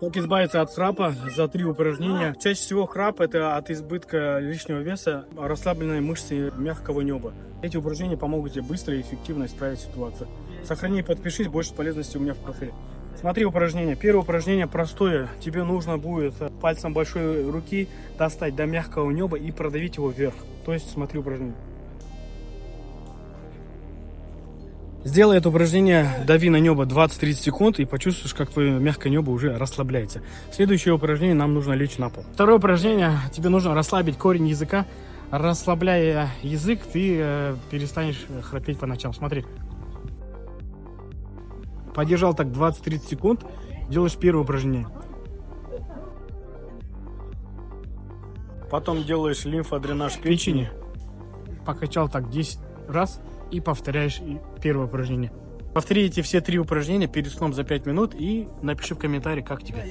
Как избавиться от храпа за 3 упражнения. Чаще всего храп это от избытка лишнего веса, расслабленные мышцы мягкого неба. Эти упражнения помогут тебе быстро и эффективно исправить ситуацию. Сохрани и подпишись, больше полезности у меня в профиле. Смотри упражнение. Первое упражнение простое. Тебе нужно будет пальцем большой руки достать до мягкого неба и продавить его вверх. То есть смотри упражнение. Сделай это упражнение, дави на небо 20-30 секунд и почувствуешь, как твое мягкое небо уже расслабляется. Следующее упражнение, нам нужно лечь на пол. Второе упражнение, тебе нужно расслабить корень языка. Расслабляя язык, ты перестанешь храпеть по ночам. Смотри. Подержал так 20-30 секунд, делаешь первое упражнение. Потом делаешь лимфодренаж печени. Покачал так 10 раз. И повторяешь первое упражнение. Повтори эти все 3 упражнения перед сном за 5 минут и напиши в комментарии, как тебе.